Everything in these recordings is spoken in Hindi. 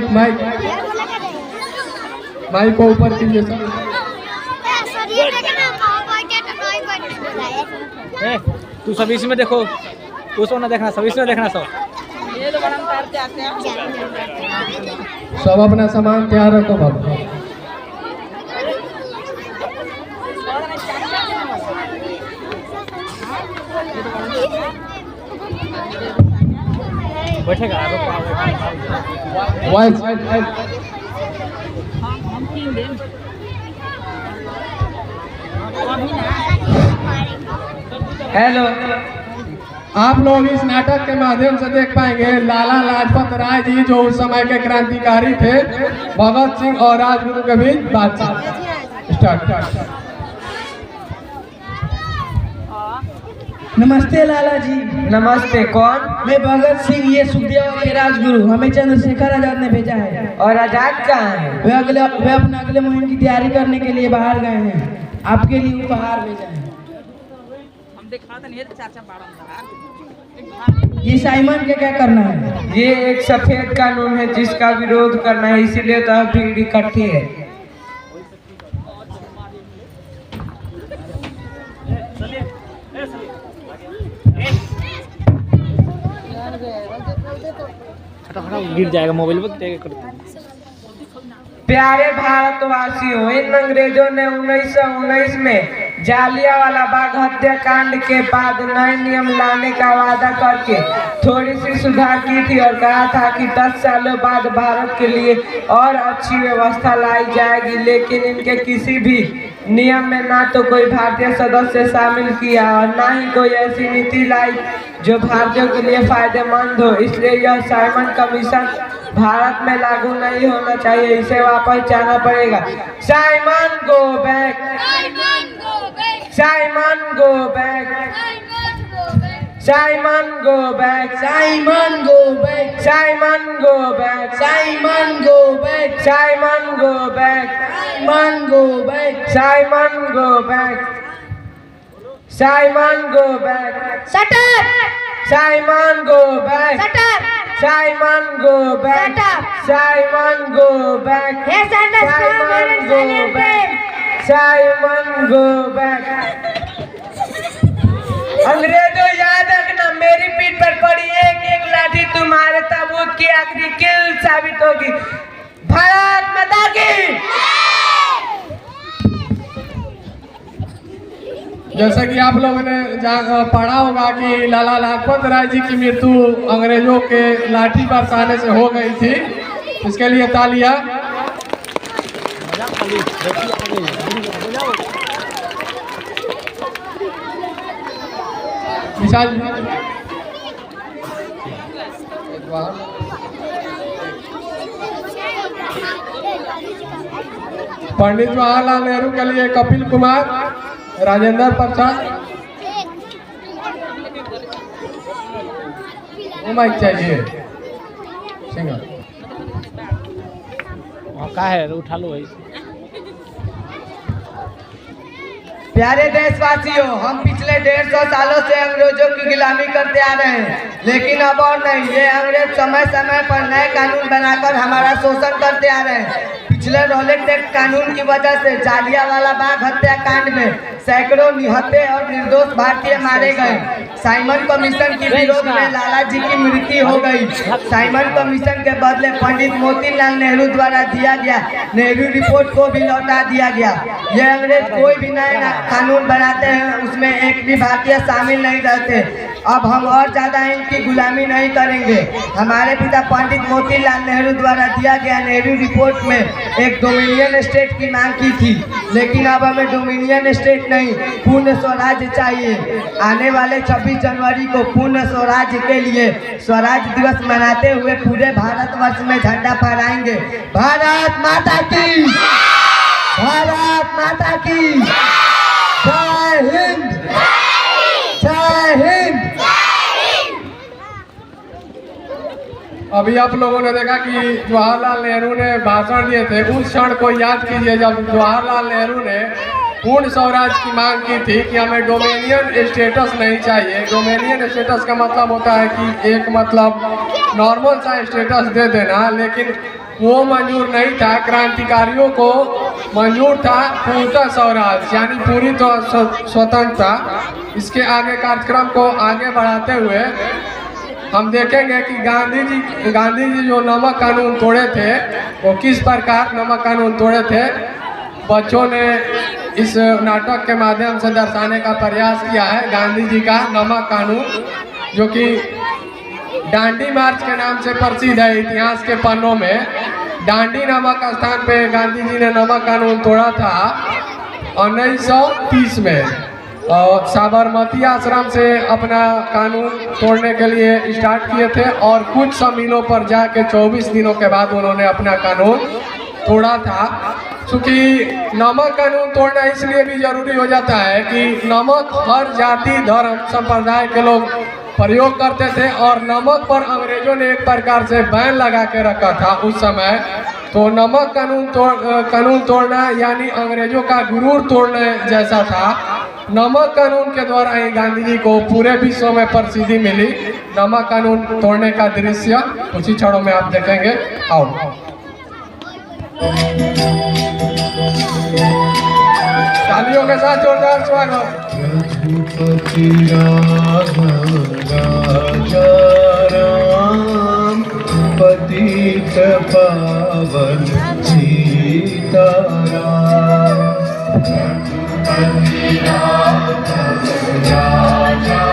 माइक माइक माइक को ऊपर कीजिए सर। तू सब इसमें देखो, उसको ना देखना, सब इसमें देखना सब। सब अपना सामान तैयार रखो बाबू। बैठेगा वाइस हेलो, आप लोग इस नाटक के माध्यम से देख पाएंगे लाला लाजपत राय जी जो उस समय के क्रांतिकारी थे, भगत सिंह और राजगुरु के बीच बातचीत स्टार्ट। नमस्ते लाला जी। नमस्ते। कौन? मैं भगत सिंह, ये सुखदेव के राजगुरु। हमें चंद्रशेखर आजाद ने भेजा है। और आजाद कहाँ है? वे अपने अगले मुहिम की तैयारी करने के लिए बाहर गए हैं। आपके लिए उपहार भेजा है। ये साइमन के क्या करना है? ये एक सफेद कानून है जिसका विरोध करना है, इसीलिए तो आप भीड़ इकट्ठी है। गिर जाएगा मोबाइल पर। प्यारे भारतवासियों, इन अंग्रेजों ने 1919 में जालियांवाला बाग हत्याकांड के बाद नए नियम लाने का वादा करके थोड़ी सी सुधार की थी और कहा था कि 10 सालों बाद भारत के लिए और अच्छी व्यवस्था लाई जाएगी, लेकिन इनके किसी भी नियम में ना तो कोई भारतीय सदस्य शामिल किया और ना ही कोई ऐसी नीति लाई जो भारतीयों के लिए फायदेमंद हो। इसलिए यह साइमन कमीशन भारत में लागू नहीं होना चाहिए, इसे वापस जाना पड़ेगा। Simon go back, Simon go back, Simon go back, Simon go back, Simon go back, Simon go back, Simon go back, Simon go back, Simon go back, Simon go back, shutter, Simon go back, shutter, Simon go back, Simon go back, Simon go back, Simon go back. अंग्रेजों याद रखना, मेरी पीठ पर पड़ी एक एक लाठी तुम्हारे ताबूत की आखिरी किल साबित होगी। भारत माता की। जैसा कि आप लोगों ने पढ़ा होगा कि लाला लाजपत राय जी की मृत्यु अंग्रेजों के लाठी बरसाने से हो गई थी, इसके लिए तालियां। विशाल पंडित जवाहरलाल नेहरू के लिए कपिल कुमार, राजेंद्र प्रसाद, माइक चाहिए सिंगर। का है उठा लो भाई। प्यारे देशवासियों, हम पिछले 150 सालों से अंग्रेजों की गुलामी करते आ रहे हैं, लेकिन अब और नहीं। ये अंग्रेज समय समय पर नए कानून बनाकर हमारा शोषण करते आ रहे हैं। पिछले रॉलेट एक्ट कानून की वजह से जालियांवाला बाग हत्याकांड में सैकड़ों निहत्थे और निर्दोष भारतीय मारे गए। साइमन कमीशन के विरोध में लाला जी की मृत्यु हो गई। साइमन कमीशन के बदले पंडित मोतीलाल नेहरू द्वारा दिया गया नेहरू रिपोर्ट को भी लौटा दिया गया। ये अंग्रेज कोई भी नए कानून बनाते हैं, उसमें एक भी भारतीय शामिल नहीं रहते। अब हम और ज्यादा इनकी गुलामी नहीं करेंगे। हमारे पिता पंडित मोतीलाल नेहरू द्वारा दिया गया नेहरू रिपोर्ट में एक डोमिनियन स्टेट की मांग की थी, लेकिन अब हमें डोमिनियन स्टेट नहीं, पूर्ण स्वराज्य चाहिए। आने वाले 26 जनवरी को पूर्ण स्वराज्य के लिए स्वराज दिवस मनाते हुए पूरे भारतवर्ष में झंडा फहराएंगे। भारत माता की, भारत माता की जय हिंद, जय हिंद। अभी आप लोगों ने देखा कि जवाहरलाल नेहरू ने भाषण दिए थे। उस क्षण को याद कीजिए जब जवाहरलाल नेहरू ने पूर्ण स्वराज की मांग की थी कि हमें डोमिनियन स्टेटस नहीं चाहिए। डोमिनियन स्टेटस का मतलब होता है कि एक मतलब नॉर्मल सा स्टेटस दे देना, लेकिन वो मंजूर नहीं था। क्रांतिकारियों को मंजूर था पूर्णतः स्वराज यानी पूरी तो स्वतंत्रता। इसके आगे कार्यक्रम को आगे बढ़ाते हुए हम देखेंगे कि गांधी जी जो नमक कानून तोड़े थे वो किस प्रकार नमक कानून तोड़े थे। बच्चों ने इस नाटक के माध्यम से दर्शाने का प्रयास किया है गांधी जी का नमक कानून, जो कि डांडी मार्च के नाम से प्रसिद्ध है इतिहास के पन्नों में। डांडी नामक स्थान पे गांधी जी ने नमक कानून तोड़ा था 1930 में, और साबरमती आश्रम से अपना कानून तोड़ने के लिए स्टार्ट किए थे और कुछ सम्मिलों पर जाके 24 दिनों के बाद उन्होंने अपना कानून तोड़ा था। क्योंकि नमक कानून तोड़ना इसलिए भी जरूरी हो जाता है कि नमक हर जाति धर्म संप्रदाय के लोग प्रयोग करते थे और नमक पर अंग्रेजों ने एक प्रकार से बैन लगा के रखा था उस समय। तो नमक कानून तोड़ना यानी अंग्रेजों का गुरूर तोड़ने जैसा था। नमक कानून के द्वारा ही गांधी जी को पूरे विश्व में प्रसिद्धि मिली। नमक कानून तोड़ने का दृश्य कुछ ही क्षणों में आप देखेंगे। आओ तालियों के साथ जोरदार स्वागत। रघुपति राघव राजा राम पतित पावन सीताराम। रघुपति राघव राजा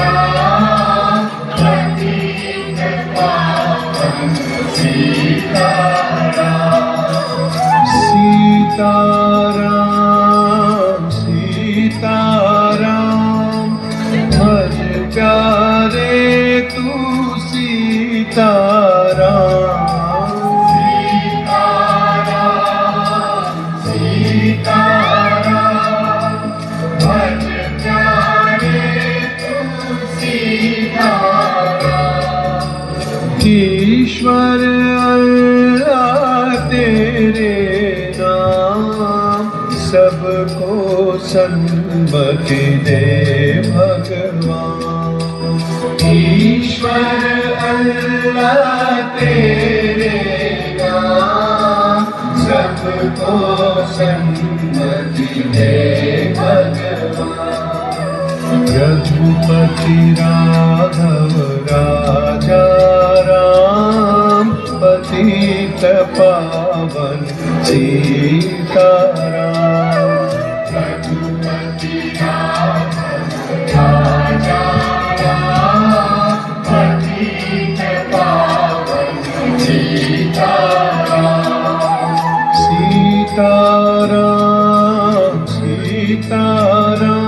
राम पतित पावन सीताराम। सीताराम सीताराम भज प्यारे तू सीताराम। सीताराम सीताराम भज प्यारे तू सीताराम। ईश्वर अल्लाह तेरे नाम सबको सन्मति दे भगवान। ईश्वर अल्लाह तेरे नाम सबको सन्मति दे भगवान। रघुपति राघव राजा राम पतित पावन सीताराम। रघुपति राघव राजा राम पतित पावन सीताराम। सीताराम सीताराम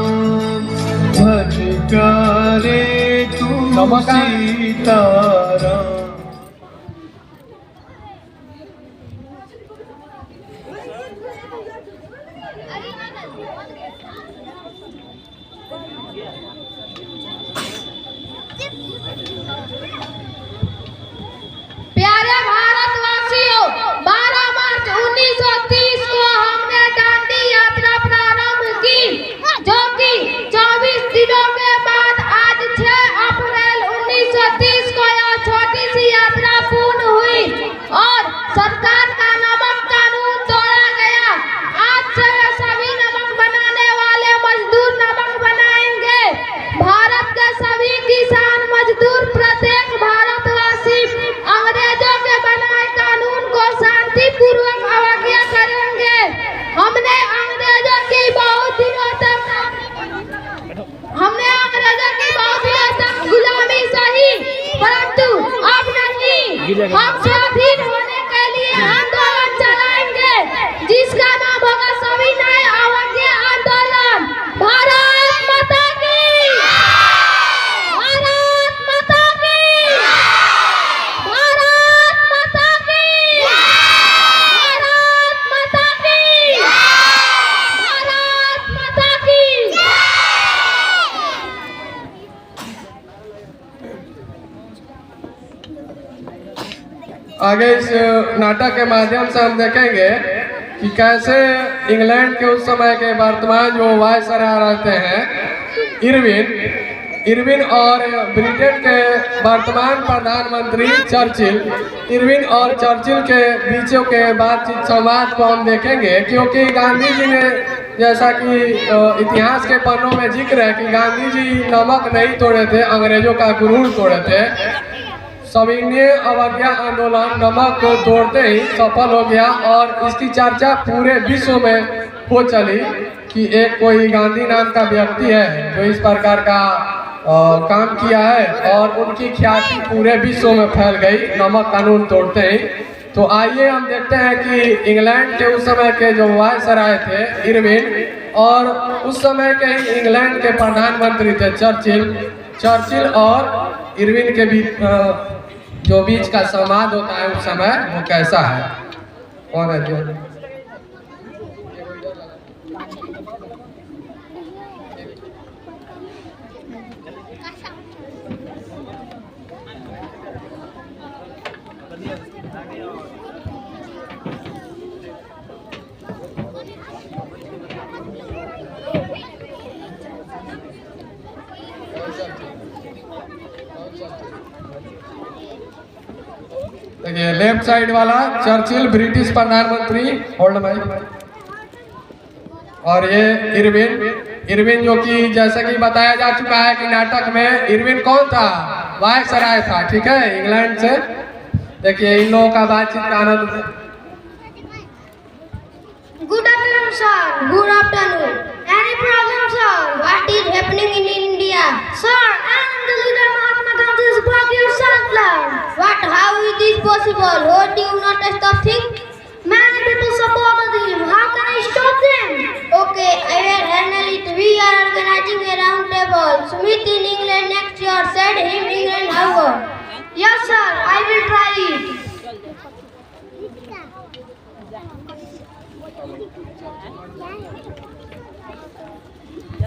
भज प्यारे तू सीताराम। प्यारे भारतवासियों, 12 मार्च 1930 को हमने दांडी यात्रा प्रारंभ की, जो कि 24 दिनों के बाद आज 6 अप्रैल 1930 को यह छोटी सी यात्रा पूर्ण हुई और सरकार का नमक कानून तोड़ा गया। आज से सभी नमक बनाने वाले मजदूर नमक बनाएंगे। भारत के सभी किसान मजदूर प्रत्येक भारतवासी अंग्रेजों के बनाए कानून को शांतिपूर्वक अवज्ञा करेंगे। हमने अंग्रेजों की बहुत दिनों तक गुलामी सही, परंतु अब नहीं। हम स्वाधीन होने के लिए आंदोलन चलाएंगे, जिसका नाम होगा सविनय अवज्ञा आंदोलन। भारत माता की, भारत माता की, भारत माता की, भारत माता की, भारत माता की। आगे इस नाटक के माध्यम से हम देखेंगे कि कैसे इंग्लैंड के उस समय के वर्तमान जो वायसराय रहते हैं इरविन, इरविन और ब्रिटेन के वर्तमान प्रधानमंत्री चर्चिल, इरविन और चर्चिल के बीचों के बातचीत संवाद को हम देखेंगे, क्योंकि गांधी जी ने, जैसा कि इतिहास के पन्नों में जिक्र है कि गांधी जी नमक नहीं तोड़े थे, अंग्रेजों का गुरूर तोड़े थे। सविनय अवज्ञा आंदोलन नमक को तोड़ते ही सफल हो गया और इसकी चर्चा पूरे विश्व में हो चली कि एक कोई गांधी नाम का व्यक्ति है जो इस प्रकार का काम किया है और उनकी ख्याति पूरे विश्व में फैल गई नमक कानून तोड़ते ही। तो आइए हम देखते हैं कि इंग्लैंड के उस समय के जो वायसराय थे इरविन, और उस समय के ही इंग्लैंड के प्रधानमंत्री थे चर्चिल और इरविन के बीच जो बीच का संवाद होता है उस समय वो कैसा है। कौन है जो देखिए लेफ्ट साइड वाला चर्चिल ब्रिटिश प्रधानमंत्री, होल्ड माइक, और ये इरविन जो कि जैसा कि बताया जा चुका है कि नाटक में इरविन कौन था, वायसराय था, ठीक है, इंग्लैंड से। देखिए इन लोगों का बातचीत का आनंद। Good afternoon, sir. Good afternoon. Any problem, sir? What is happening in India? Sir, I am the leader Mahatma Gandhi's Bhagir Santlan. What? How is this possible? What do you not stop think? Many people supported him. How can I stop them? Okay, I will handle it. We are organizing a round table. Smith in England next year. Said him England Harvard. Yes, sir. I will try it.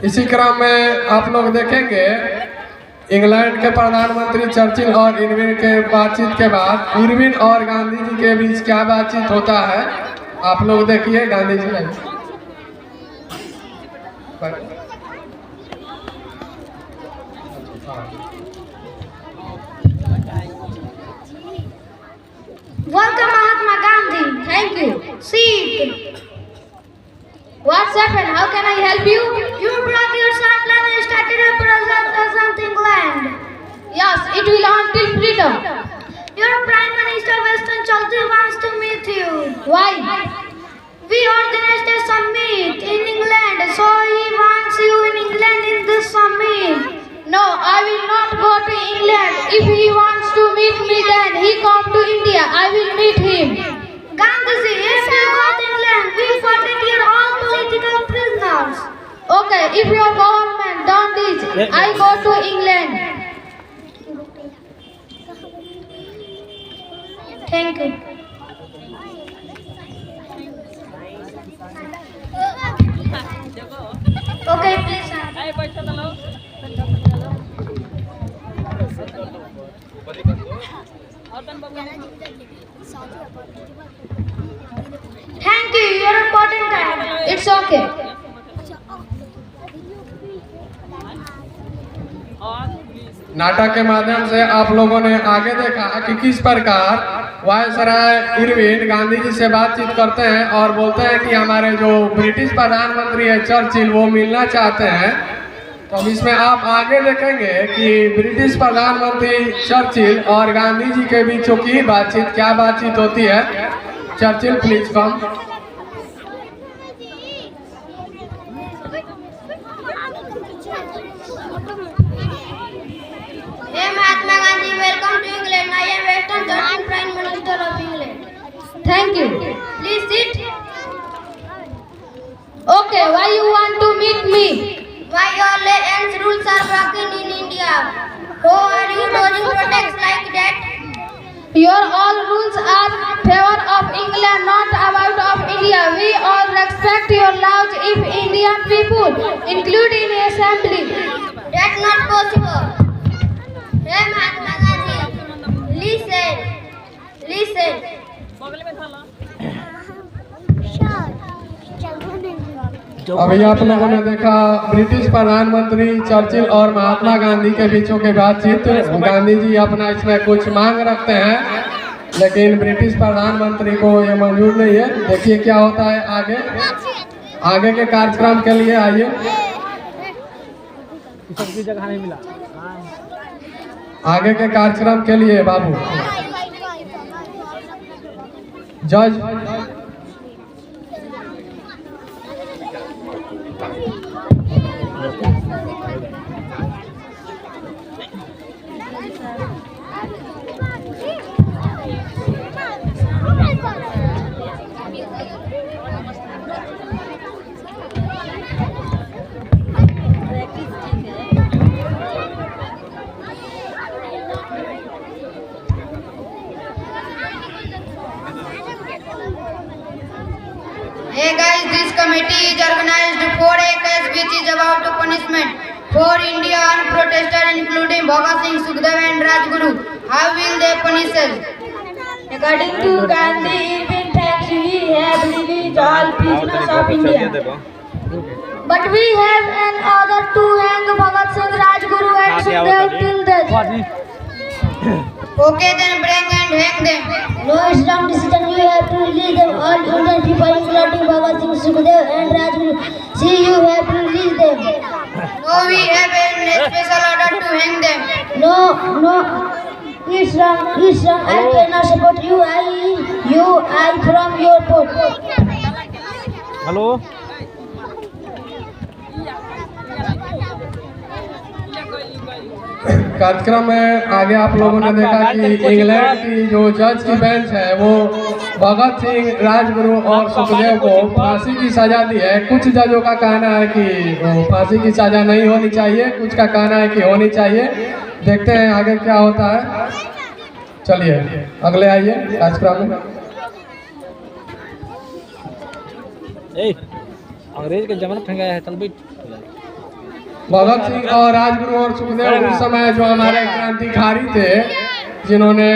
इसी क्रम में आप लोग देखेंगे इंग्लैंड के प्रधानमंत्री चर्चिल और इरविन के बातचीत के बाद इरविन और गांधी जी के बीच क्या बातचीत होता है, आप लोग देखिए। Gandhi ji Welcome, Mahatma Gandhi. Thank you. Sit. What's happened? How can I help you? Your brother Santlan started a present England. Yes, it will until freedom. Your Prime Minister Weston Chalti wants to meet you. Why? We organized a summit in England, so he wants you in England in this summit. No, I will not go to England. If he wants to meet me, then he come to India. I will meet him. Gandhiji, if you go to England, we forget your all political prisoners. Okay, if your government done this, I go to England. Thank you. Okay, please, sir. Thank you, you're important time. It's okay. नाटक के माध्यम से आप लोगों ने आगे देखा कि किस प्रकार वायसराय इरविन गांधी जी से बातचीत करते हैं और बोलते हैं कि हमारे जो ब्रिटिश प्रधानमंत्री है चर्चिल वो मिलना चाहते हैं। तो अब इसमें आप आगे देखेंगे कि ब्रिटिश प्रधानमंत्री चर्चिल और गांधी जी के बीचों की बातचीत क्या बातचीत होती है। Churchill please come. Hey Mahatma Gandhi, welcome to England. I am Weston Churchill, Prime Minister of England. Thank you. Please sit. Okay, why you want to meet me? Why your lands rules are broken in India? Who are you dodging protects like that? Your all rules are favor of England, not about of India. We all respect your laws if Indian people include in assembly. That's not possible. Hey Mahatma Gandhi, listen. अभी आप लोगों ने देखा ब्रिटिश प्रधानमंत्री चर्चिल और महात्मा गांधी के बीचों के बातचीत। गांधी जी अपना इसमें कुछ मांग रखते हैं, लेकिन ब्रिटिश प्रधानमंत्री को ये मंजूर नहीं है। देखिए क्या होता है आगे। आगे के कार्यक्रम के लिए आइए। सबकी जगह नहीं मिला। आगे के कार्यक्रम के लिए बाबू जज Hey guys, this committee is organized for a case which is about punishment for Indian protesters including Bhagat Singh, Sukhdev and Rajguru. How will they punish us? According to Gandhi, in fact, we have released all prisoners of India. But we have an order to hang Bhagat Singh, Rajguru and Sukhdev till death. Okay, then bring and hang them. No, it's wrong decision. You have to release them. All Indian people, including Bhagat Singh, Sukhdev and Rajguru. See, you have to release them. No, we have a special order to hang them. No, it's wrong. It's wrong. I cannot support you. I from your port. Hello कार्यक्रम में आगे आप लोगों ने देखा कि इंग्लैंड की जो जज की बेंच है वो भगत सिंह, राजगुरु और सुखदेव को फांसी की सजा दी है। कुछ जजों का कहना है कि फांसी की सजा नहीं होनी चाहिए, कुछ का कहना है कि होनी चाहिए। देखते हैं आगे क्या होता है। चलिए अगले आइए कार्यक्रम में। अंग्रेज के जमाना फेंका है। चल भाई भगत सिंह और राजगुरु और सुखदेव उस समय जो हमारे क्रांतिकारी थे, जिन्होंने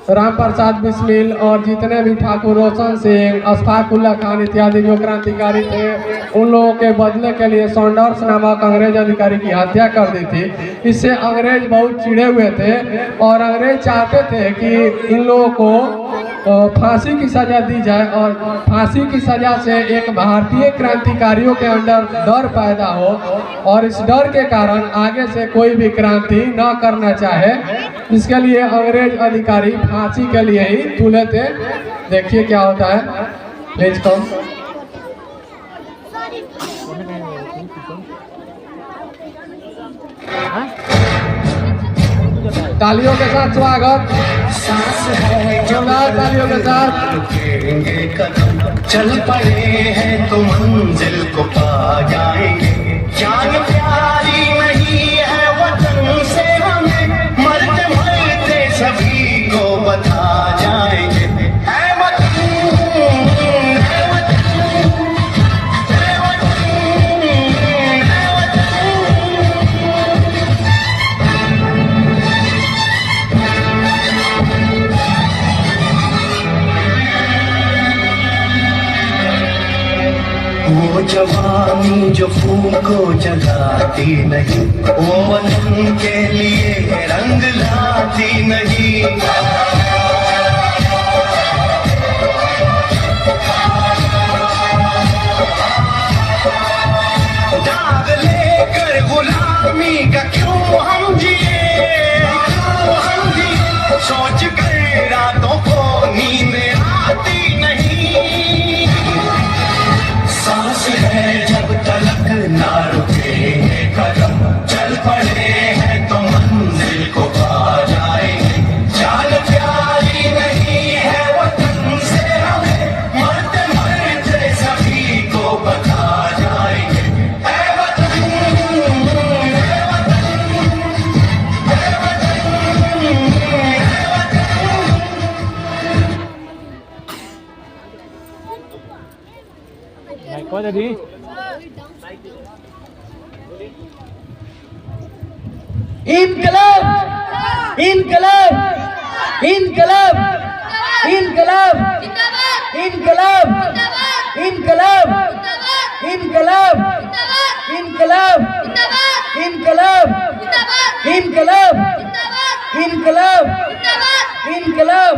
राम प्रसाद बिस्मिल और जितने भी ठाकुर रोशन सिंह, अशफाक उल्ला खान इत्यादि जो क्रांतिकारी थे, उन लोगों के बदले के लिए सॉन्डर्स नामक अंग्रेज अधिकारी की हत्या कर दी थी। इससे अंग्रेज बहुत चिढ़े हुए थे और अंग्रेज चाहते थे कि इन लोगों को फांसी की सजा दी जाए और फांसी की सजा से एक भारतीय क्रांतिकारियों के अंदर डर पैदा हो और इस डर के कारण आगे से कोई भी क्रांति न करना चाहे। इसके लिए अंग्रेज अधिकारी फांसी के लिए ही तुले थे। देखिए क्या होता है। Please come. तालियों के साथ स्वागत। जोरदार तालियों के साथ। चल पड़े हैं तो मंजिल को पा जाएंगे। जान प्यारी नहीं है वतन से हमें, मरते मरते सभी को बता जाएंगे। है वतन, है वतन, है वतन, है वतन। वो जवानी जो खून को जलाती नहीं, वो वतन के लिए रंग लाती नहीं। दाग लेकर गुलामी का क्यों हम जिए, क्यों हम जिए, सोच कर रातों को नींद आती नहीं। सांस है जब तलक ना रुके कदम, चल पड़े हैं तो मंजिल को पा जाएंगे। जान प्यारी नहीं है वतन से हमें, मरते मरते सभी को बता जाएंगे। है वतन, है वतन, है वतन, है वतन। कौन है दी? इनकलाब, इनकलाब, इनकलाब, इनकलाब, इनकलाब, इनकलाब, इनकलाब इनकलाब इनकलाब इनकलाब इनकलाब इनकलाब।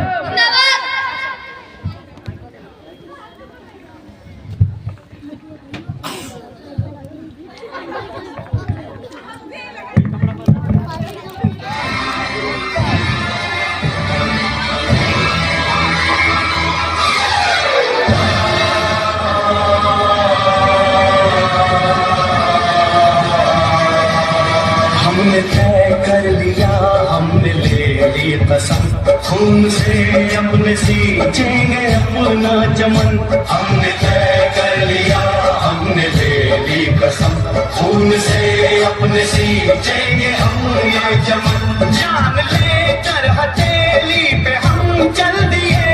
हमने तय कर लिया, हमने ले ली कसम, खून से अपने सींचेंगे अपना चमन। हमने तय कर लिया, हमने ले ली कसम, खून से अपने सींचेंगे हम ये चमन। जान लेकर हथेली पे हम चल दिए,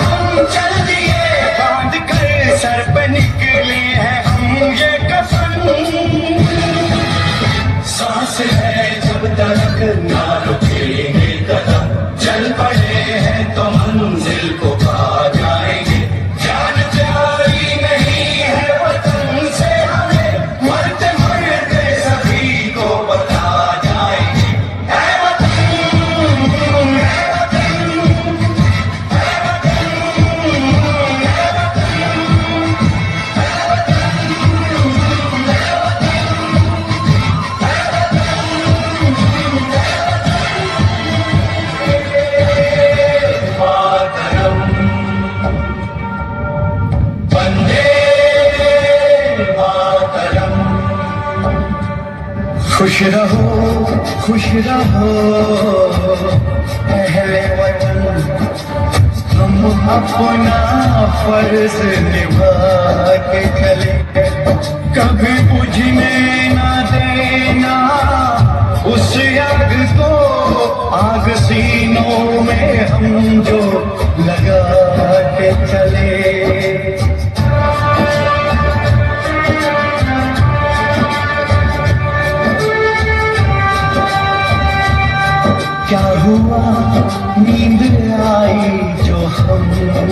हम चल दिए, बांध कर सर पे निकले हैं हम ये कफन। सांस है जब तक ना रुकेंगे कदम, चल पड़े हैं तो मंजिल को पा जाएंगे। जान प्यारी नहीं है वतन से हमें, मरते मरते सभी को बता जाएंगे। है वतन, है वतन, है वतन, है मातरम, वंदे मातरम। खुश रहो अहले वतन, हम अपना फर्ज निभा के चले, कभी बुझने ना देना उस आग को, आग सीनों में हम जो लगा के चले। क्या हुआ नींद आई जो हम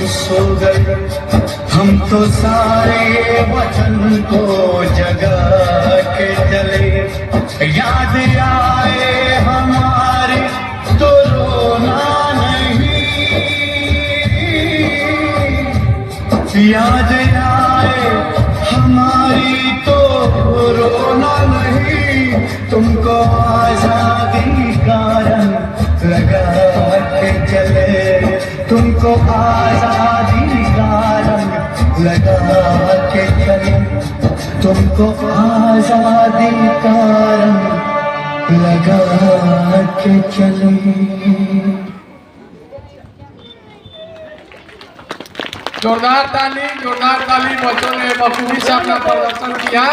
सो गए, हम तो सारे वतन को जगा के चले। याद आए हमारे तो रोना नहीं, याद आए हमारी तो रोना नहीं। तुमको आजादी का रंग लगा के चले, तुमको आजादी का रंग लगा के चले, तुमको आजादी का रंग लगा के चले। जोरदार ताली बच्चों ने बखूबी से अपना प्रदर्शन किया।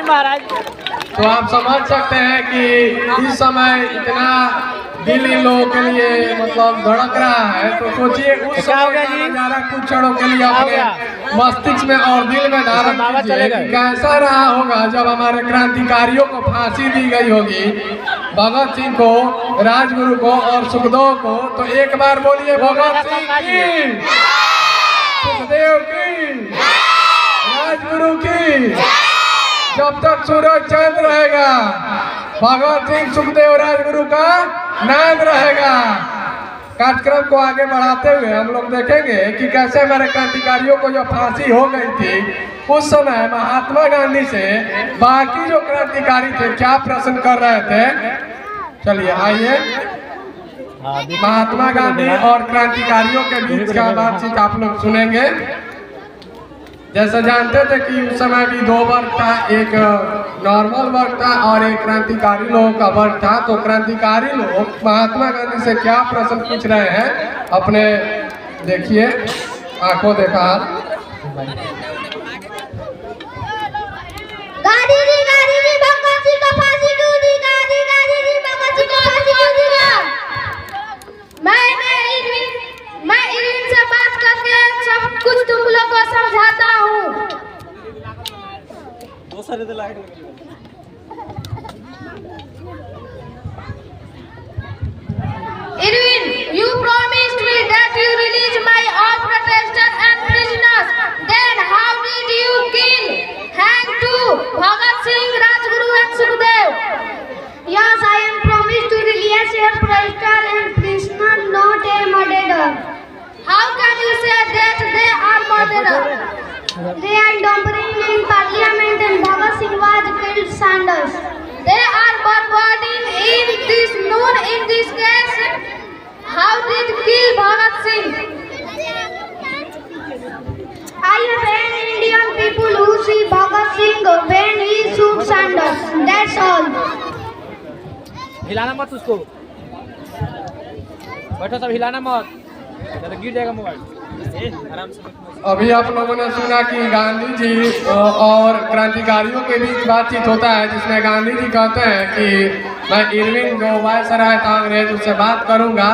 महाराज तो आप समझ सकते हैं कि इस समय इतना दिल इन लोगों के लिए मतलब धड़क रहा है। तो सोचिए उस समय का नजारा कुछ क्षणों के लिए अपने मस्तिष्क में और दिल में धारण कीजिए कि कैसा रहा होगा जब हमारे क्रांतिकारियों को फांसी दी गई होगी, भगत सिंह को, राजगुरु को और सुखदेव को। तो एक बार बोलिए भगत सिंह की, सुखदेव की, राजगुरु की। जब तक सूरज चांद रहेगा भगत सिंह, सुखदेव, राजगुरु का नाम रहेगा। कार्यक्रम को आगे बढ़ाते हुए हम लोग देखेंगे कि कैसे हमारे क्रांतिकारियों को जो फांसी हो गई थी उस समय महात्मा गांधी से बाकी जो क्रांतिकारी थे क्या प्रश्न कर रहे थे। चलिए आइए, महात्मा गांधी और क्रांतिकारियों के बीच का बातचीत आप लोग सुनेंगे। जैसे जानते थे कि उस समय भी दो वर्ग था, एक नॉर्मल वर्ग था और एक क्रांतिकारी लोगों का वर्ग था। तो क्रांतिकारी लोग महात्मा गांधी से क्या प्रश्न पूछ रहे हैं अपने देखिए, आंखों देखा। गांधी जी भगत सिंह को फांसी क्यों दी? गांधी जी भगत सिंह को फांसी क्यों दी? मैं इनसे बात करके सब कुछ तुम लोग को समझाता हूँ। Irwin, you promised me that you release my all protesters and prisoners. Then how did you kill, hang to Bhagat Singh, Rajguru and Sukhdev? Yes, I am promised to release a protester and prisoner, not a murderer. How can you say that they are murderer? They are tampering in parliament and Bhagat Singh was killed Sanders. They are bombarding in this noon in this case. How did kill Bhagat Singh? I hate Indian people who see Bhagat Singh when he shoots Sanders. That's all. हिलाना मत उसको, बैठो सब, हिलाना मत, तो गिर जाएगा मोबाइल। आराम से बैठो। अभी आप लोगों ने सुना कि गांधी जी और क्रांतिकारियों के बीच बातचीत होता है, जिसमें गांधी जी कहते हैं कि मैं इरविन जो वायसराय था अंग्रेज, उससे बात करूंगा।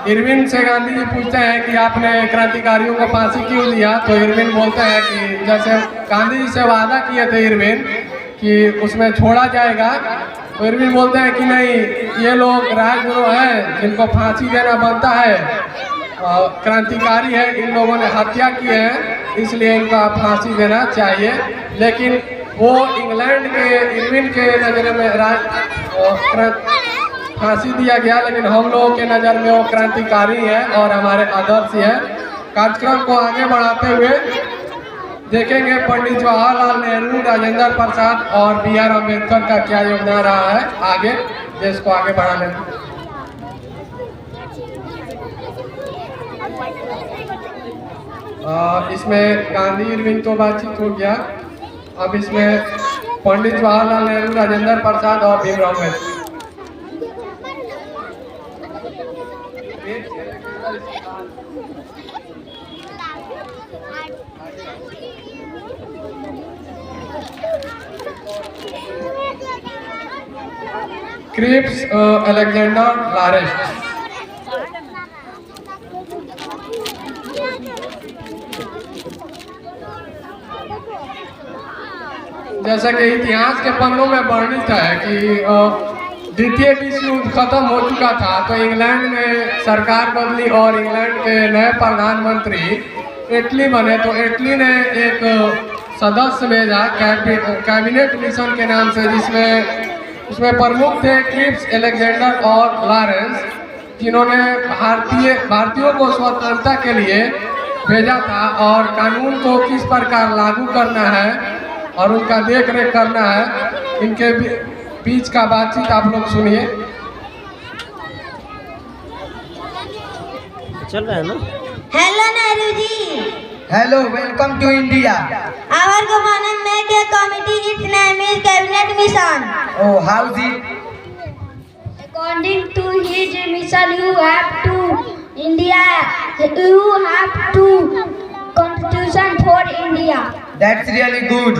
इरविन से गांधी जी पूछते हैं कि आपने क्रांतिकारियों को फांसी क्यों दिया, तो इरविन बोलते हैं कि जैसे गांधी जी से वादा किए थे इरविन कि उसमें छोड़ा जाएगा, तो इरविन बोलते हैं कि नहीं, ये लोग राजगुरु हैं जिनको फांसी देना बनता है, क्रांतिकारी है, इन लोगों ने हत्या की है, इसलिए इनका फांसी देना चाहिए। लेकिन वो इंग्लैंड के इरविन के नज़र में फांसी दिया गया, लेकिन हम लोगों के नज़र में वो क्रांतिकारी है और हमारे आदर्श है। कार्यक्रम को आगे बढ़ाते हुए देखेंगे पंडित जवाहरलाल नेहरू, राजेंद्र प्रसाद और B.R. अम्बेडकर का क्या योगदान रहा है आगे देश को आगे बढ़ाने में। इसमें गांधी इरविन तो बातचीत हो गया, अब इसमें पंडित जवाहरलाल नेहरू, राजेंद्र प्रसाद और भीमराव अम्बेडकर। क्रिप्स अलेक्जेंडर लारेस्ट। जैसा कि इतिहास के पन्नों में वर्णित है कि द्वितीय विश्व युद्ध खत्म हो चुका था, तो इंग्लैंड में सरकार बदली और इंग्लैंड के नए प्रधानमंत्री इटली बने, तो इटली ने एक सदस्य भेजा कैबिनेट मिशन के नाम से, जिसमें उसमें प्रमुख थे क्रिप्स अलेक्जेंडर और लॉरेंस, जिन्होंने भारतीयों को स्वतंत्रता के लिए भेजा था और कानून को किस प्रकार लागू करना है और उनका देख रेख करना है। इनके बीच का बातचीत आप लोग सुनिए। चल रहा है ना। Hello Nehru ji. Hello, welcome to India. Our government make a committee. Its name is Cabinet Mission. Oh, how's it? According to his mission, you have to India. You have to constitution for India. That's really good.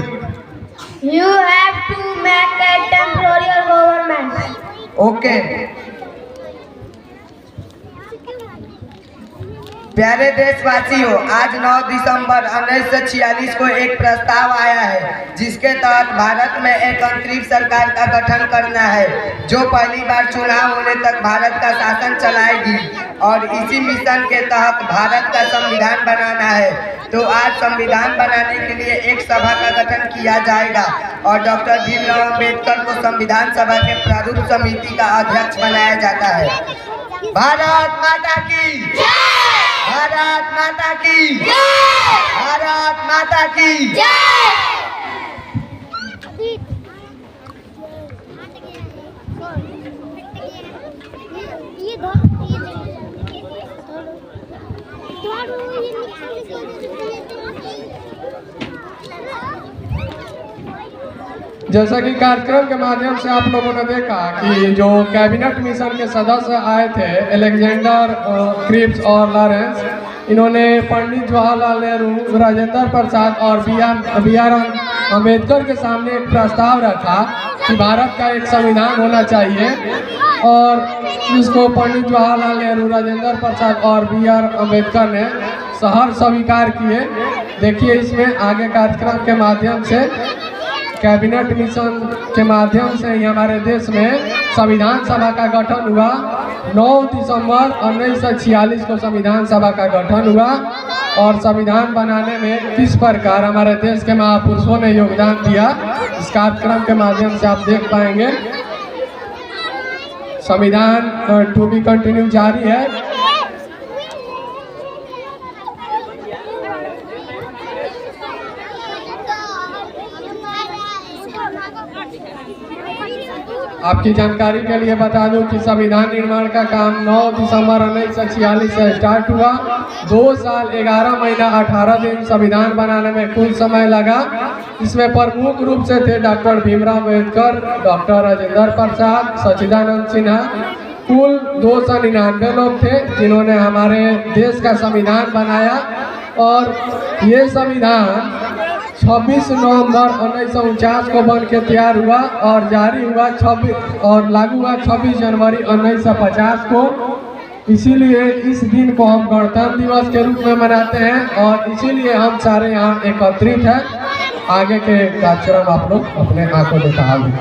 You have to make a temporary government. Okay. प्यारे देशवासियों, आज 9 दिसंबर 1946 को एक प्रस्ताव आया है जिसके तहत भारत में एक अंतरिम सरकार का गठन करना है जो पहली बार चुनाव होने तक भारत का शासन चलाएगी और इसी मिशन के तहत भारत का संविधान बनाना है। तो आज संविधान बनाने के लिए एक सभा का गठन किया जाएगा और डॉक्टर भीमराव अम्बेडकर को संविधान सभा के प्रारूप समिति का अध्यक्ष बनाया जाता है। भारत माता की जय! भारत माता की जय! भारत माता की जय! जैसा कि कार्यक्रम के माध्यम से आप लोगों ने देखा कि जो कैबिनेट मिशन के सदस्य आए थे अलेक्जेंडर, क्रिप्स और लॉरेंस, इन्होंने पंडित जवाहरलाल नेहरू, राजेंद्र प्रसाद और B.R. अम्बेडकर के सामने एक प्रस्ताव रखा कि भारत का एक संविधान होना चाहिए और जिसको पंडित जवाहरलाल नेहरू, राजेंद्र प्रसाद और B.R. अम्बेडकर ने सहर्ष स्वीकार किए। देखिए इसमें आगे कार्यक्रम के माध्यम से कैबिनेट मिशन के माध्यम से ही हमारे देश में संविधान सभा का गठन हुआ। 9 दिसंबर 1946 को संविधान सभा का गठन हुआ और संविधान बनाने में किस प्रकार हमारे देश के महापुरुषों ने योगदान दिया, इस कार्यक्रम के माध्यम से आप देख पाएंगे। संविधान टू बी कंटिन्यू जारी है। आपकी जानकारी के लिए बता दूं कि संविधान निर्माण का काम 9 दिसंबर 1946 से स्टार्ट हुआ। 2 साल 11 महीना 18 दिन संविधान बनाने में कुल समय लगा। इसमें प्रमुख रूप से थे डॉक्टर भीमराव अम्बेडकर, डॉक्टर राजेंद्र प्रसाद, सच्चिदानंद सिन्हा। कुल 299 लोग थे जिन्होंने हमारे देश का संविधान बनाया और ये संविधान 26 नवंबर 1949 को बन के तैयार हुआ और जारी हुआ 26 और लागू हुआ 26 जनवरी 1950 को। इसीलिए इस दिन को हम गणतंत्र दिवस के रूप में मनाते हैं और इसीलिए हम सारे यहाँ एकत्रित हैं। आगे के कार्यक्रम आप लोग अपने आंखों देखा होंगे।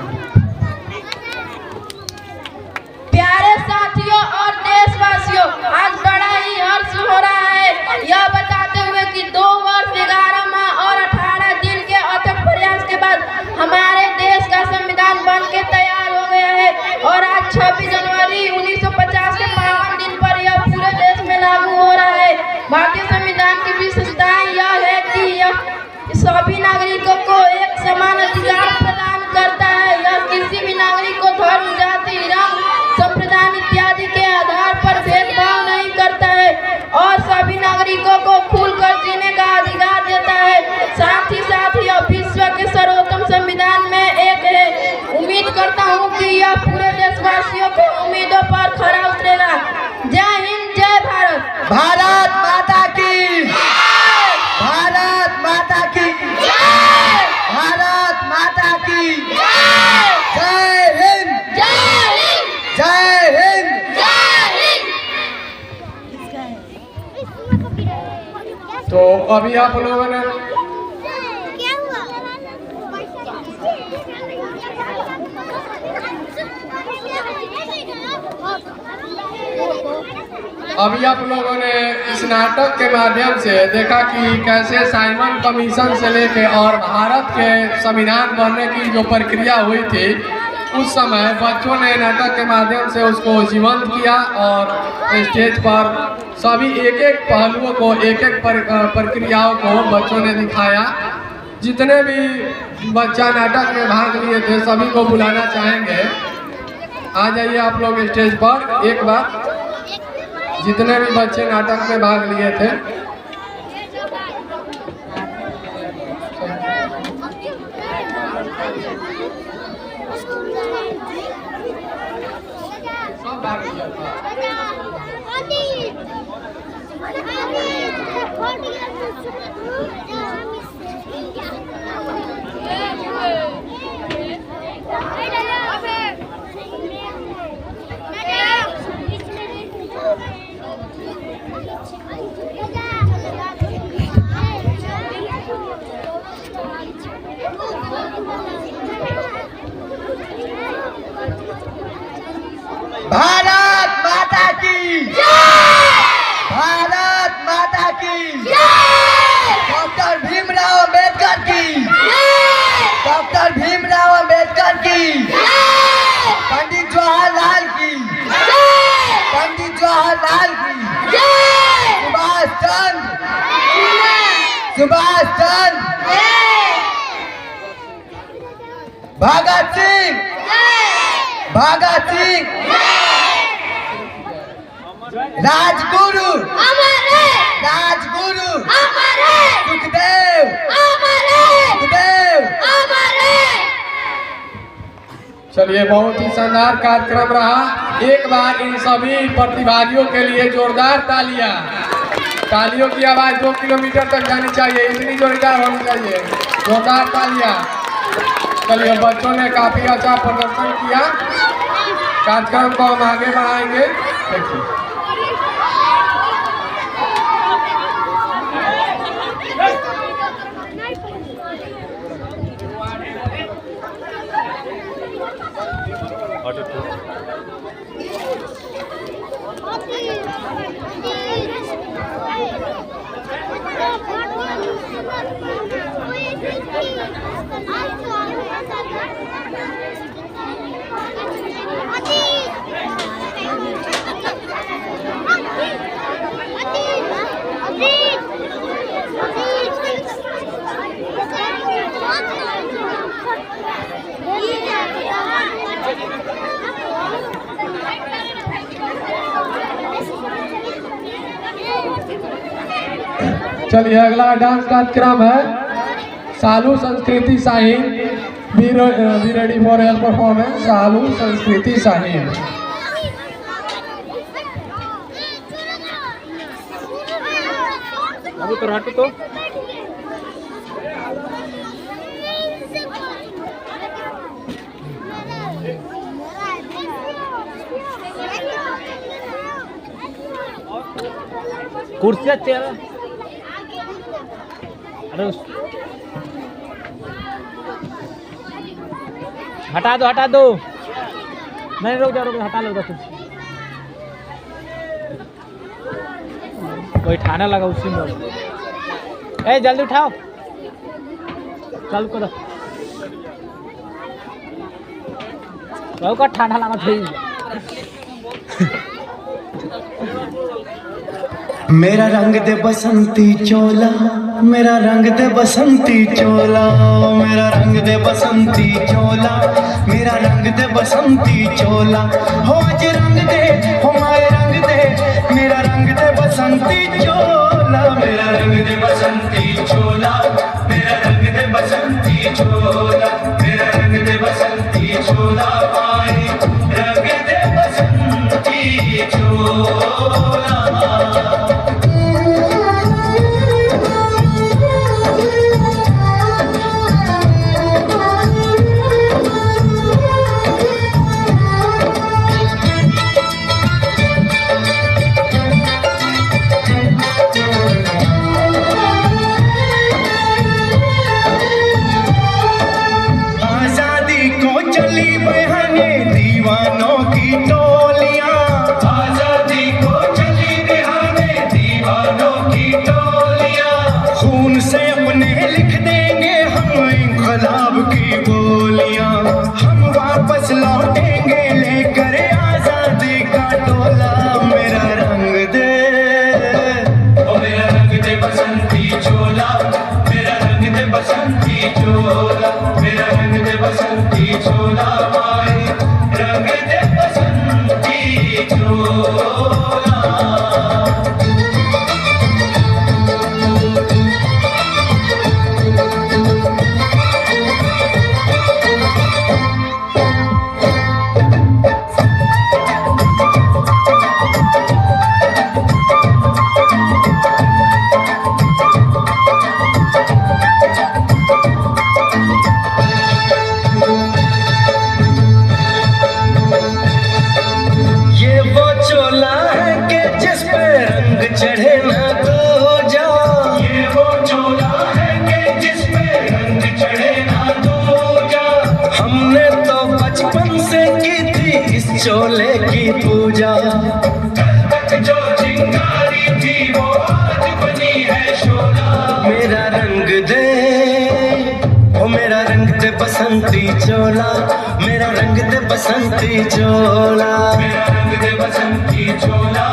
प्यारे साथियों और देशवासियों, आज बड़ा ही हर्ष हो रहा है यह बताते हुए कि 2 वर्ष 11 माह और 18 दिन के अथक प्रयास के बाद हमारे देश का संविधान बन के तैयार हो गया है और आज 26 जनवरी 1950 के पावन दिन पर यह पूरे देश में लागू हो रहा है। भारतीय संविधान की विशेषताएं यह है कि यह सभी नागरिकों को एक समान अधिकार प्रदान करता है। यह किसी भी नागरिक को धर्म, जाति, रंग, संप्रदाय इत्यादि के आधार पर भेदभाव नहीं करता है और सभी नागरिकों को खुलकर जीने का अधिकार देता है। साथ ही यह विश्व के सर्वोत्तम संविधान में एक है। उम्मीद करता हूँ कि यह पूरे देशवासियों की उम्मीदों पर खरा उतरेगा। जय हिंद, जय भारत। भारत माता की, भारत माता की, भारत माता की, जय हिंद, जय हिंद। तो अभी आप लोगों ने इस नाटक के माध्यम से देखा कि कैसे साइमन कमीशन से लेके और भारत के संविधान बनने की जो प्रक्रिया हुई थी उस समय बच्चों ने नाटक के माध्यम से उसको जीवंत किया और स्टेज पर सभी एक पहलुओं को, एक प्रक्रियाओं को बच्चों ने दिखाया। जितने भी बच्चा नाटक में भाग लिए थे सभी को बुलाना चाहेंगे। आ जाइए आप लोग स्टेज पर एक बार। जितने भी बच्चे नाटक में भाग लिए थे सब भाग लिया था। भारत माता की, भारत माता की, डॉक्टर भीमराव अम्बेडकर की, डॉक्टर भीमराव अम्बेडकर की, पंडित जवाहरलाल की, पंडित जवाहरलाल की, सुभाष चंद्र, भगत सिंह, राजगुरु, सुखदेव, चलिए, बहुत ही शानदार कार्यक्रम रहा। एक बार इन सभी प्रतिभागियों के लिए जोरदार तालियां। तालियों की आवाज 2 किलोमीटर तक जानी चाहिए, इतनी जोरदार होनी चाहिए। जोरदार तालियां। चलिए, बच्चों ने काफी अच्छा प्रदर्शन किया। कार्यक्रम को हम आगे बढ़ाएंगे। देखिए, ऑर्डर चलिए अगला डांस कार्यक्रम है Salu Sanskriti Sahil. Be ready for your performance. Salu Sanskriti Sahil. अभी तो हटो तो कुर्सी चेयर। अरे हटा दो हटा दो। नहीं रुक जाओ हटा लो तुम। कोई ठाना लगा उसी में। ए जल्दी उठाओ चालू करो। वो का ठाना लगा थी। मेरा रंग दे बसंती चोला, मेरा रंग दे बसंती चोला, मेरा रंग दे बसंती चोला, मेरा रंग दे बसंती चोला। हो आज रंग दे, हो माए रंग दे, मेरा रंग दे बसंती चोला, मेरा रंग दे बसंती चोला, मेरा रंग दे बसंती चोला, मेरा रंग दे बसंती चोला, माए रंग दे बसंती चोला। दीवानों की टोलियां, आजादी को चली बिहाने दीवानों की टोलियां। खून से अपने लिख देंगे हम इंकलाब की बोलियां। हम वापस लौटेंगे लेकर आजादी का टोला। मेरा रंग दे, ओ मेरा रंग दे बसंती चोला, मेरा रंग दे बसंती चोला, मेरा रंग दे बसंती चोला, माए रंग दे बसंती चोला। चढ़े ना दूजा, ये वो चोला है कि जिसपे रंग चढ़े ना दूजा। हमने तो बचपन से की थी इस चोले की पूजा। कल तक जो चिंगारी थी वो आज बनी है शोला। मेरा रंग दे, ओ मेरा रंग दे बसंती चोला, मेरा रंग दे बसंती चोला, मेरा रंग दे बसंती चोला,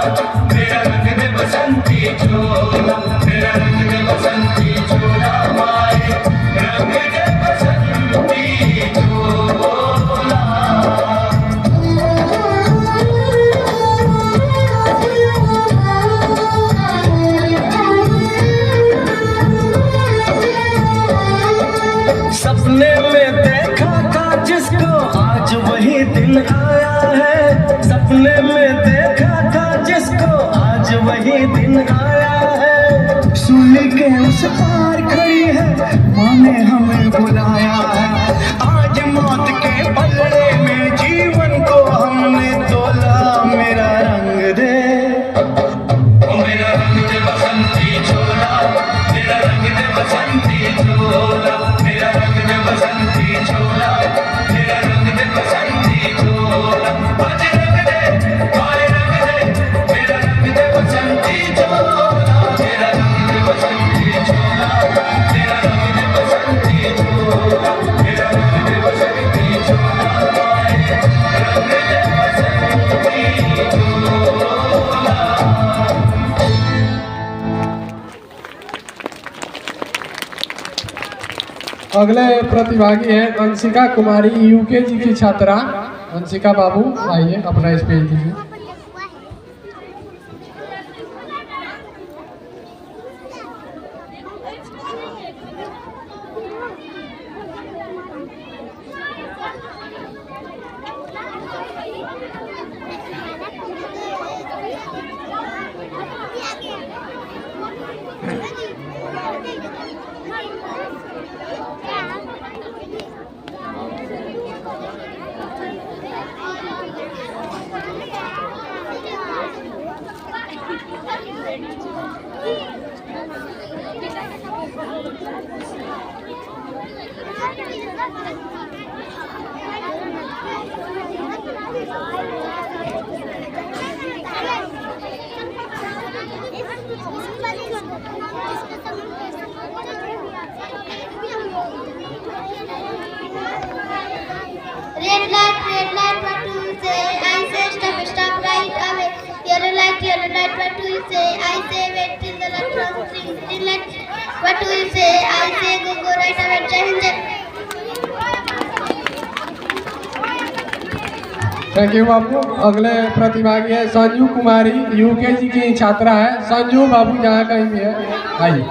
मेरा रंग दे बसंती चोला, मेरा रंग दे बसंती चोला, माए रंग दे बसंती चोला। सपने में देखा था जिसको आज वही दिन आया है। सपने में देखा था जिसको आज वही दिन आया है। सूली के उस पार खड़ी है, माँ ने हमें बुलाया है। आज मौत के पलड़े में जीवन को हमने तोला। मेरा रंग दे, ओ मेरा रंग दे बसंती चोला, मेरा रंग दे बसंती चोला, मेरा रंग दे बसंती चोला, मेरा रंग दे बसंती चोला। आज रंग दे, आए रंग दे, मेरा रंग दे बसंती चोला, मेरा रंग दे बसंती चोला, मेरा रंग दे बसंती चोला, मेरा रंग दे बसंती चोला, आए रंग दे बसंती चोला। अगले प्रतिभागी हैं अंशिका कुमारी, यूकेजी की छात्रा। अंशिका बाबू आइए अपना स्पीच दीजिए। Red light, what do you say? I say stop right away. Yellow light, what do you say? I say wait till the light cross green light. What do you say? I say go right away. Jai Hind, Jai. Thank you बाबू। अगले प्रतिभागी है संजू कुमारी, यूकेजी की छात्रा है। संजू बाबू जहाँ कहीं भी है आइए।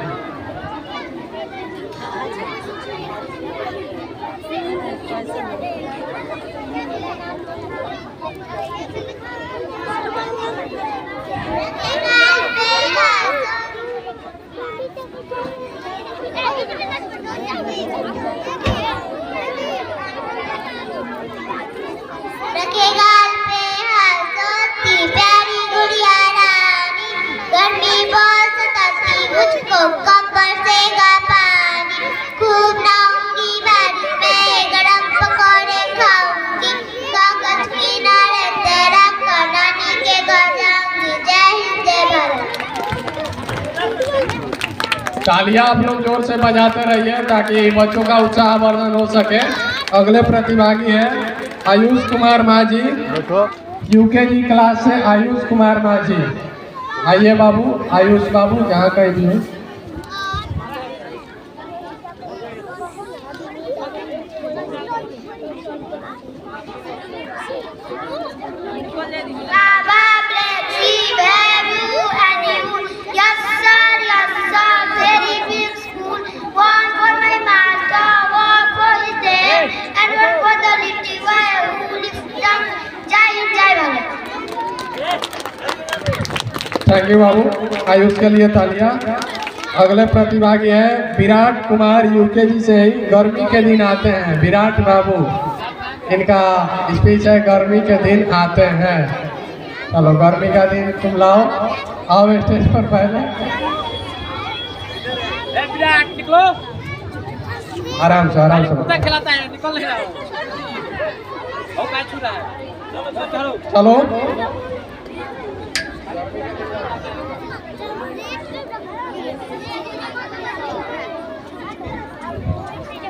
रखेगा पे हंसती प्यारी गुड़िया रानी, गर्मी बहुत सताती मुझको कब बरसेगा पानी, खूब नहाऊंगी बारिश में गरम पकौड़े खाऊंगी, कागज किनारे तेरा नानी के घर जाऊंगी। जय हिंद जय भारत। तालियां आप लोग जोर से बजाते रहिए ताकि बच्चों का उत्साहवर्धन हो सके। अगले प्रतिभागी है आयुष कुमार माझी, यूकेजी क्लास से आयुष कुमार माझी। आइए बाबू, आयुष बाबू जहाँ कहीं भी है। Baba bless you, have you and you. Yes sir, very big school. One for my master, one for his dad, and one for the little boy who lives down. Jai Hind, Jai Bharat. Thank you बाबू, आयुष के लिए तालियां। अगले प्रतिभागी है विराट कुमार, यूकेजी से ही गर्मी के दिन आते हैं। विराट बाबू, इनका स्पीच है गर्मी के दिन आते हैं। चलो गर्मी का दिन तुम लाओ, आओ स्टेज पर पहले। विराट निकलो, आराम से आराम से। कुत्ता खिलाता है, निकल नहीं रहा हो क्या छू रहा है। चलो चलो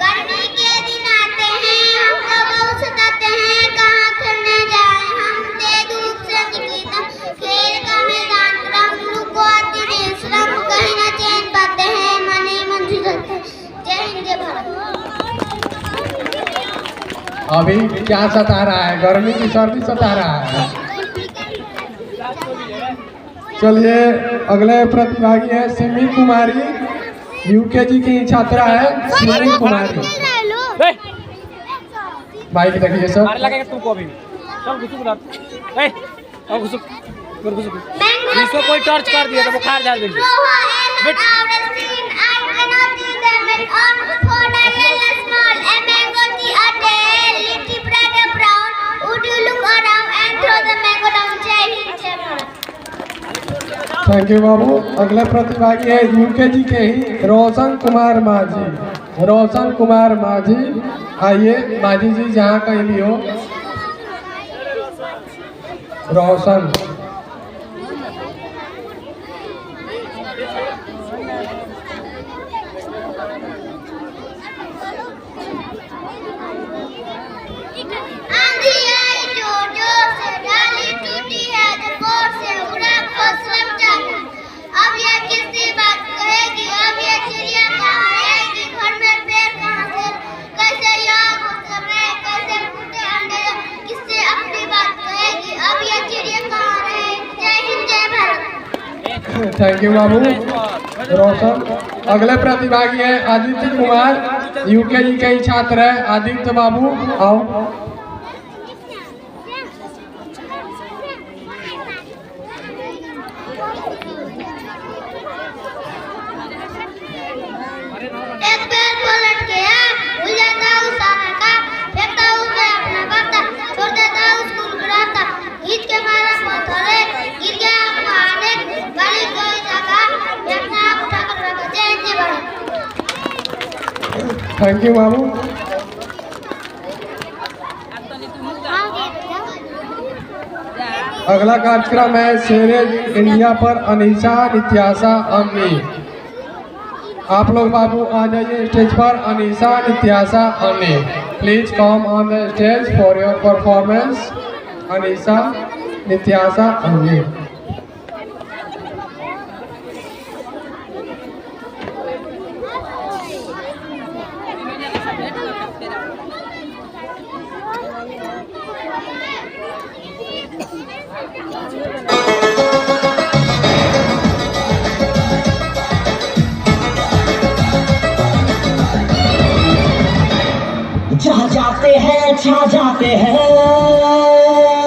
गर्मी के दिन आते हैं, हमको बहुत सताते हैं, कहाँ खेलने जाए हम ते धूप से निकली तब, खेल का मैदान ग्राउंड को आती नहीं श्रम, कहीं ना चैन पाते हैं, मन ही मन झुलते हैं। जय हिंद जय भारत। अभी क्या सता रहा है? गर्मी की सर्दी सता रहा है। चलिए अगले प्रतिभागी है सिमी कुमारी, यूकेजी की छात्रा है सिमी कुमारी। माइक देखिए सर। मार लगेगा तुमको अभी। चल घुसुक उधर। ए, और घुसुक। और घुसुक। इसको कोई टॉर्च कर दिया तो बुखार झाड़ देंगे। बट थैंक यू बाबू। अगले प्रतिभागी है यूकेजी के ही रोशन कुमार माझी। रोशन कुमार माझी, आइए माझी जी जहाँ कहीं भी हो। रोशन आंधी आई जोर जोर से, डाली टूटी है तो जोर से, उड़ा फसल जाना। अब ये किससे बात कहेगी, अब ये चिड़िया कहाँ रहेगी, घर में पेड़ कहाँ से, कैसे यहाँ घुस रहे, कैसे फूटे अंडे, किससे अपनी बात कहेगी, अब ये चिड़िया कहाँ रहेगी। जय हिंद जय भारत। थैंक यू बाबू रोशन। अगले प्रतिभागी है आदित्य कुमार, यूकेजी के ही छात्र है। आदित्य बाबू आओ। एक पैर पलट गया, भूल जाता हूँ सारा काम, फेंकता हूँ मैं अपना बर्ता, छोड़ देता हूँ स्कूल बुलाता, ईद के मारा पत्थर गिर गया आने, गाली कोई थैंक यू बाबू। अगला कार्यक्रम है शेरे इंडिया पर अनीसा नित्यासा अम्मी। आप लोग बाबू आ जाइए स्टेज पर। Anisa Nityasa Ammi, please come on the stage for your performance. Anisa Nityasa अम्मी।